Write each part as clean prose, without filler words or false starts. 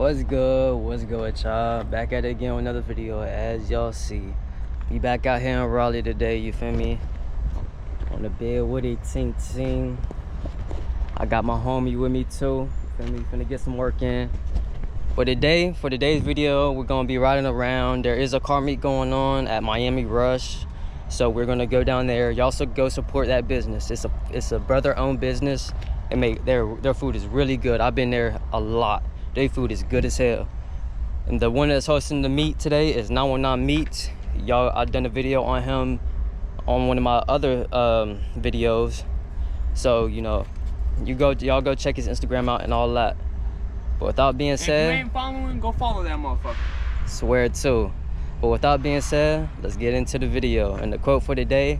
What's good with y'all? Back at it again with another video. As y'all see, we back out here in Raleigh today, you feel me? On the bed with a ting. I got my homie with me too, you feel me? Finna get some work in. For today's video, we're gonna be riding around. There is a car meet going on at Miami Rush, so we're gonna go down there. Y'all also go support that business. It's a brother-owned business, and their food is really good. I've been there a lot. Their food is good as hell. And the one that's hosting the meet today is 919Meets. Y'all, I done a video on him on one of my other videos. So you know, y'all go check his Instagram out and all that. But without being said, if you ain't following, go follow that motherfucker. Swear too. But without being said, let's get into the video. And the quote for today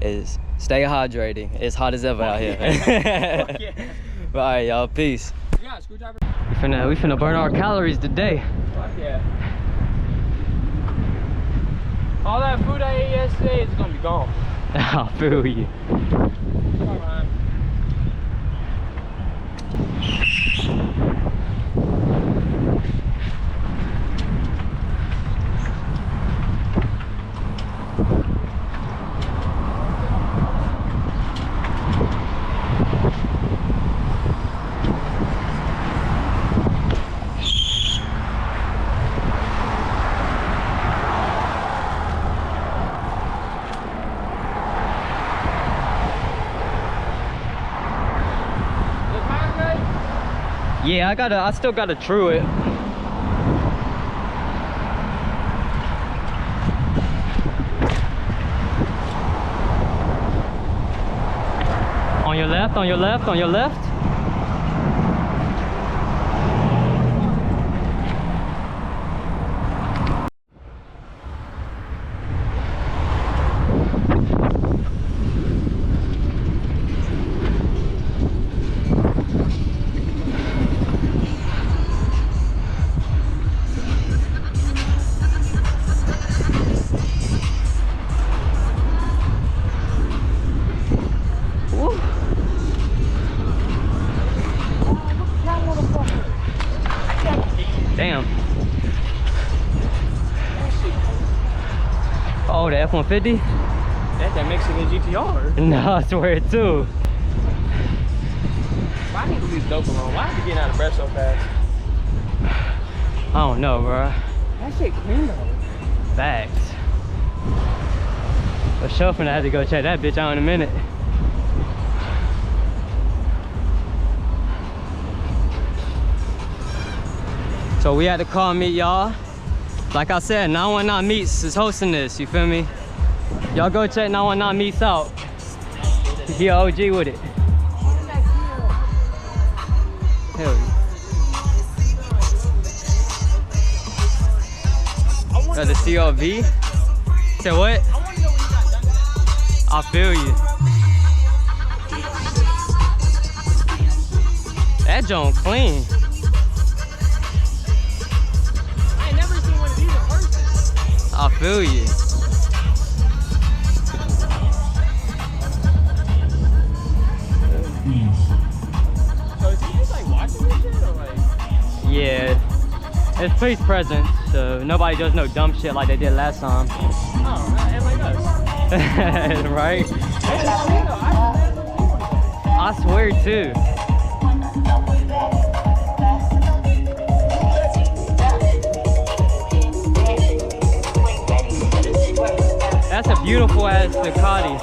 is, "Stay hydrated. It's hot as ever out here." Yeah. But all right, y'all. Peace. Yeah, screwdriver. We finna burn our calories today. Fuck yeah. All that food I ate yesterday is gonna be gone. I feel you. Alright. Yeah, I still gotta true it. On your left, on your left, on your left. Damn. Oh, the F-150? That's that Mexican GTR. No, I swear it too. Why I need to leave dope alone? Why are you getting out of breath so fast? I don't know, bro. That shit clean though. Facts. For sure, finna have to go check that bitch out in a minute. So we had to call meet, y'all. Like I said, 919Meets is hosting this, you feel me? Y'all go check 919Meets out. He an OG with it. Hell yeah. The COV? Say what? I feel you. That joint clean. I feel you. So is he just like watching this shit or like? Yeah. It's police presence, so nobody does no dumb shit like they did last time. Oh, and like us. Right? I swear too. That's a beautiful ass Ducati.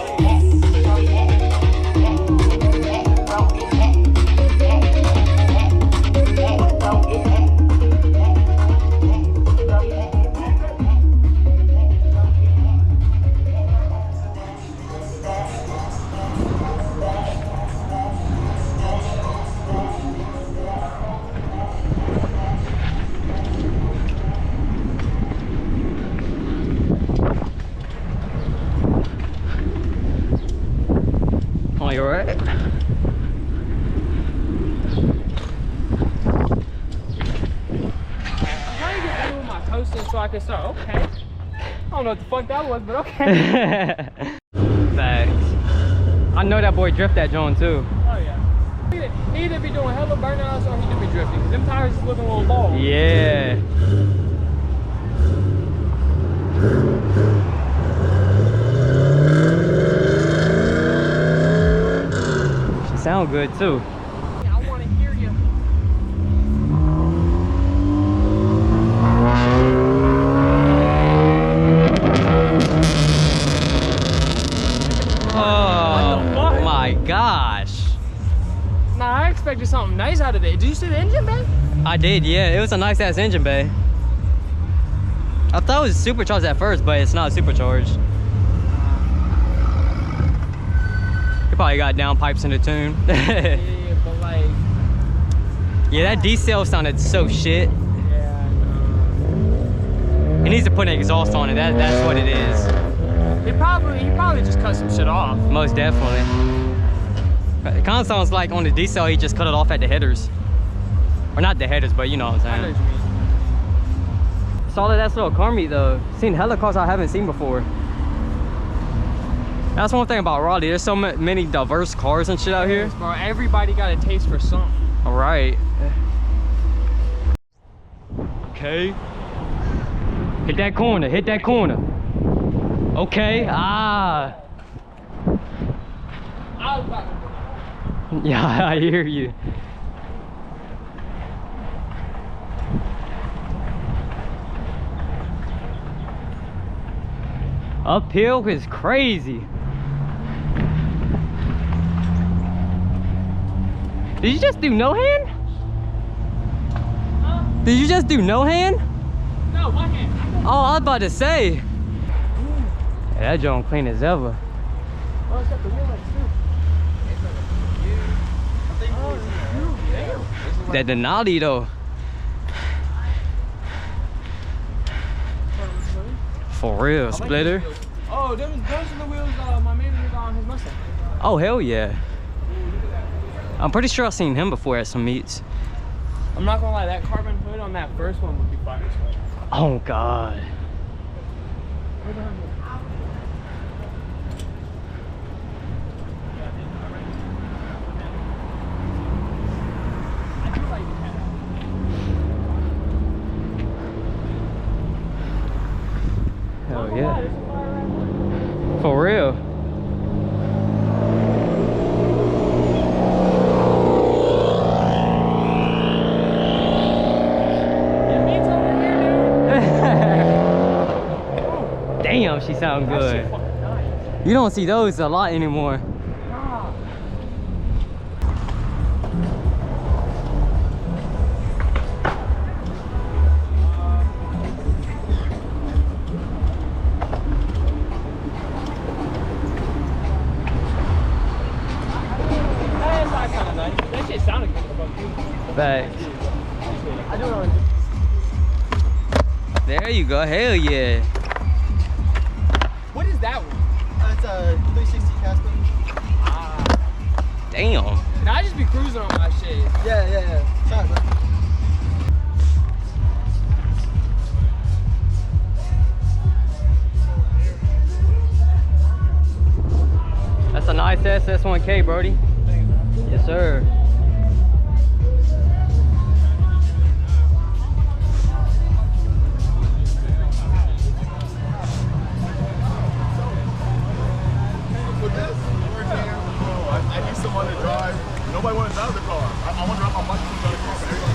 You alright? I'm trying to get with my toasting so I can start. Okay. I don't know what the fuck that was, but okay. Facts. I know that boy drift that joint too. Oh yeah. He either be doing hella burnouts or he could be drifting. 'Cause them tires is looking a little bald. Yeah. She sound good too. Yeah, I want to hear you. Oh my gosh. Nah, I expected something nice out of it. Did you see the engine bay? I did, yeah. It was a nice ass engine bay. I thought it was supercharged at first, but it's not supercharged. It probably got down pipes in the tune. Yeah, but like... Yeah, that D-cell sounded so shit. Yeah, no. He needs to put an exhaust on it. That's what it is. He probably just cut some shit off. Most definitely. It kind of sounds like on the D-cell, he just cut it off at the headers. Or not the headers, but you know what I'm I know saying. what you mean. Solid ass little car meet though. Seen hella cars I haven't seen before. That's one thing about Raleigh. There's so many diverse cars and shit out here. Yes, bro, everybody got a taste for something. All right. Okay. Hit that corner. Hit that corner. Okay. Ah. I was about to... Yeah, I hear you. Uphill is crazy. Did you just do no hand? Huh? Did you just do no hand? No, one hand. Oh, I was about to say. Yeah, that joint clean as ever. Oh, it's got the wheel lights too. That Denali though. For real, splitter. Oh, those are the wheels my man was on his Mustang. Oh, hell yeah. I'm pretty sure I've seen him before at some meets. I'm not gonna lie, that carbon hood on that first one would be fire. Oh, God. Hell yeah. For real. Damn, she sound good. You don't see those a lot anymore. That shit sounded good about you. Facts. I do know. There you go. Hell yeah. What is that one? That's a 360 Casper. Ah. Damn. Now I just be cruising on my shit. Yeah. Sorry, bro. That's a nice SS1K, Brody. Yes, sir. I need someone to drive. Nobody wants to drive the car. I want to drive my bike to drive the car for everybody.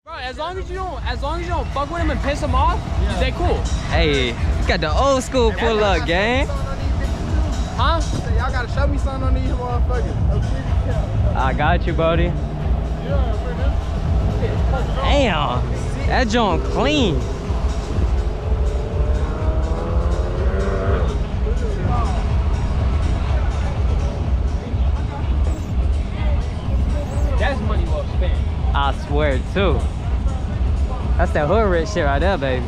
Bro, as long as you don't fuck with them and piss them off, they cool. Hey, got the old school pull up, gang. Huh? Y'all gotta show me something on these motherfuckers. I got you, buddy. Damn, that joint clean. That's money well spent. I swear too. That's that hood rich shit right there, baby.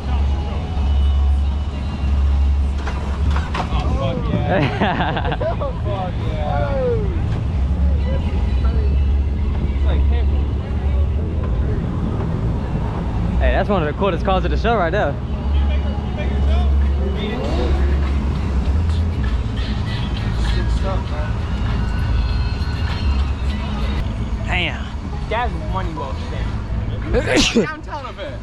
Oh, fuck yeah. Fuck yeah. It's like camping. Hey, that's one of the coolest cars of the show right there. Damn. That's money well spent. Downtown event.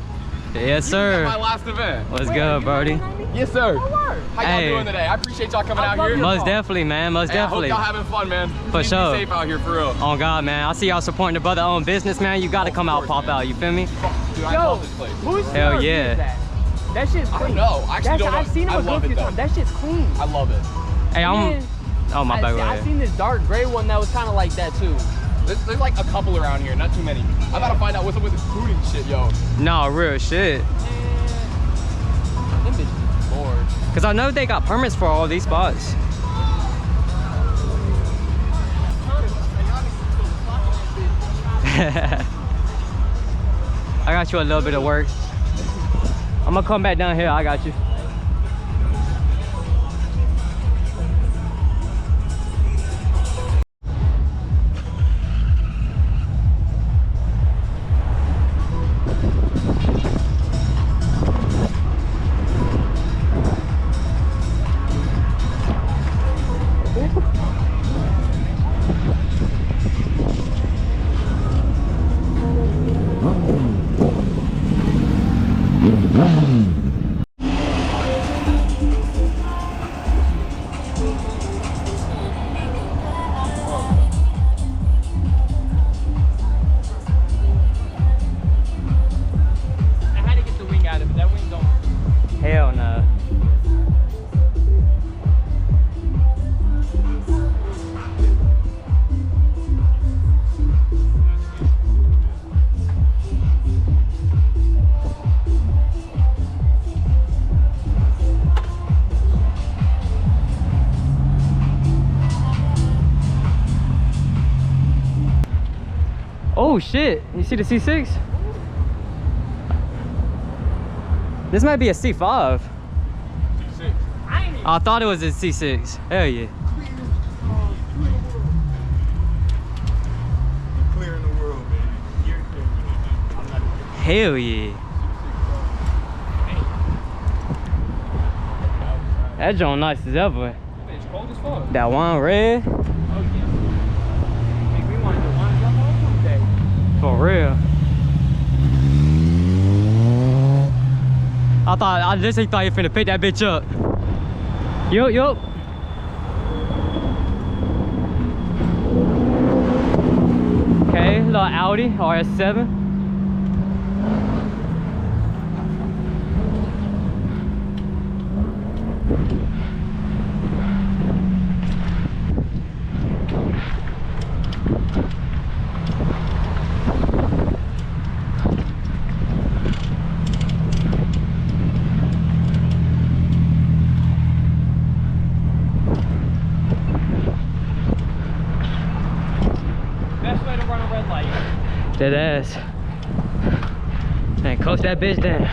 Yes, sir. My last event. What's good, Brody? Yes, sir. How y'all Hey. doing today? I appreciate y'all coming out here. Most definitely, man. Most Hey, I hope definitely. y'all having fun, man. For Please sure. Be safe out here, for real. Oh God, man. I see y'all supporting the brother-owned business, man. You gotta come out, course, pop man. out. You feel me? Dude, I Yo, love this place. who's Hell yeah. That shit's clean. I don't know. I actually don't know. I've seen I him a love good it, few though. times. That shit's clean. I love it. Hey, I'm. Oh my bad. Go I ahead. seen this dark gray one that was kind of like that too. There's like a couple around here, not too many. I gotta find out what's up with this food and shit, yo. No, real shit. Them bitches bored. Cause I know they got permits for all these spots. I got you a little bit of work. I'm gonna come back down here. I got you. I had to get the wing out of it. That wing don't. Hell no. Oh shit, you see the C6? This might be a C5. I thought it was a C6. Hell yeah. Clear in the world, baby. Hell yeah. That joint nice as ever. It's cold as fuck. That wine red, Oh yeah. Make me want to wind up all day. for real. I just thought you finna pick that bitch up. Yup. Okay, little Audi RS7. Best way to run a red light. Dead ass. Man, coast that bitch down.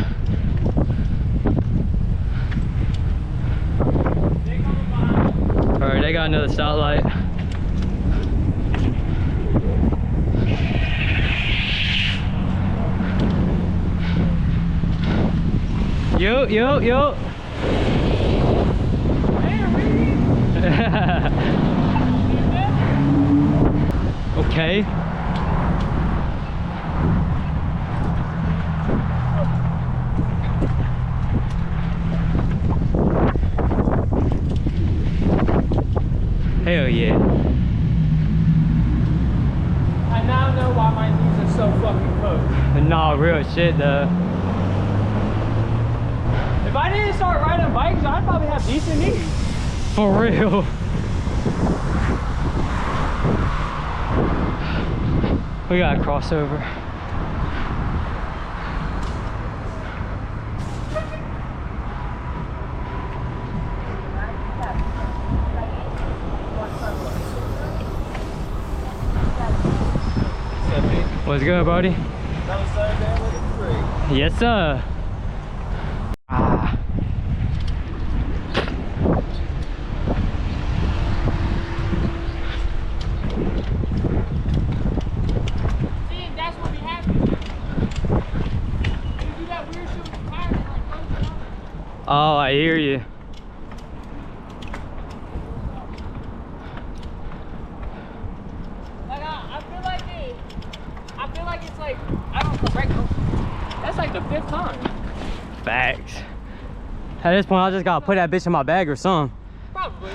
Alright, they got another stoplight. Yo. Okay. Hell yeah. I now know why my knees are so fucking cooked. Nah, real shit though. If I didn't start riding bikes, I'd probably have decent knees. For real. We got a crossover. What's good, buddy? Yes, sir. Ah. See, that's what be happening. You do that weird shit with your tires and like close it up. Oh, I hear you. Like I feel like like the 5th time. Facts. At this point, I just gotta put that bitch in my bag or something. Probably.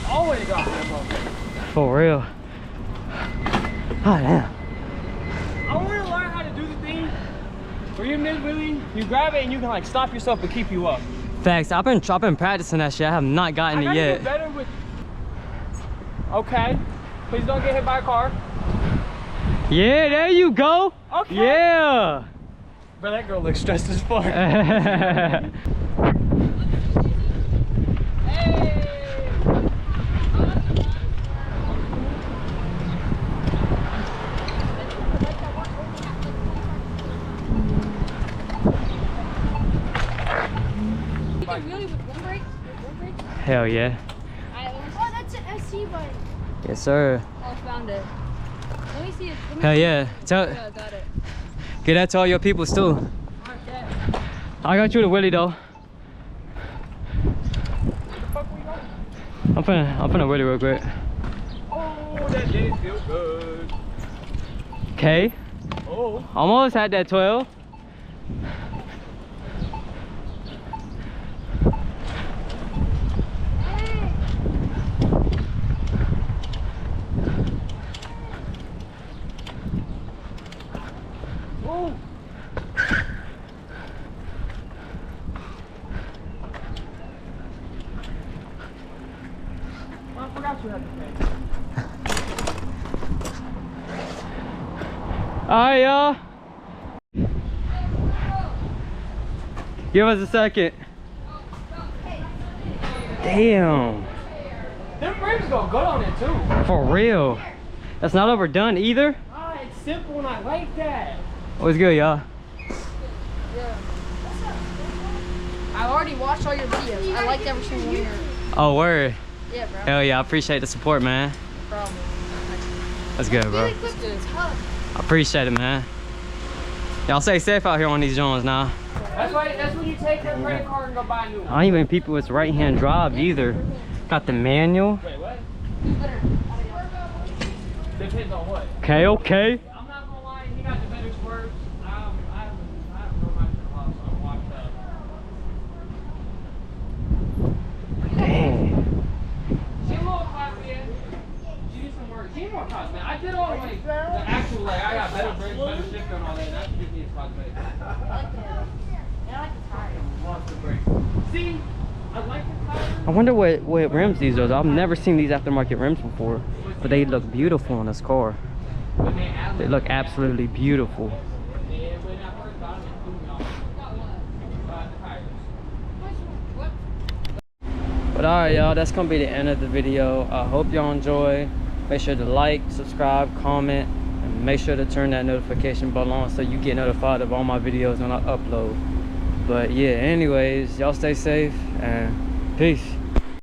Always got that motherfucker. For real. Oh, damn. I want to learn how to do the thing where you mid-wheelie, you grab it and you can like stop yourself but keep you up. Facts. I've been practicing that shit. I have not gotten it yet. Get better with... Okay. Please don't get hit by a car. Yeah, there you go. Okay. Yeah. Bro, that girl looks stressed as fuck. Really with one brake? Hell yeah. Oh, that's an SC bike. Yes, sir. Oh, found it. Let me see it. Hell yeah. Yeah, got it. Get that to all your peoples too. Okay. I got you the Willie though. I'm finna Willie real quick. Oh, that did feel good. Okay. Oh. Almost had that 12. Oh. I forgot you had the thing. Alright, y'all. Give us a second. Damn. Them rims go good on it too. For real. That's not overdone either. Ah, it's simple and I like that. What's good, y'all? Yeah. I already watched all your videos. I liked every single one of your... Oh, word. Yeah, bro. Hell yeah, I appreciate the support, man. No problem. That's good, bro. That's good. I appreciate it, man. Y'all stay safe out here on these Jones now. That's when you take your credit card and go buy a new one. I don't even people it's right-hand drive either. Got the manual. Wait, what? Depends on what. Okay, okay. I'm not gonna lie, he got the better swerves. I haven't rode my shit a lot, so I watched Dang. She a little classy, yeah. She needs some work. She needs more cosmetic. I did all like the actual like I got better brakes, better shifter and all that. That just needs cosmetic. I like the tires. Monster brakes. See, I like the tires. I wonder what rims these are. I've never seen these aftermarket rims before, but they look beautiful on this car. When they add They look absolutely beautiful. yeah, when I first got them, it threw me off. The tires. But alright, y'all, that's gonna be the end of the video. I hope y'all enjoy. Make sure to like, subscribe, comment, and make sure to turn that notification bell on so you get notified of all my videos when I upload. But yeah, anyways, y'all stay safe and peace.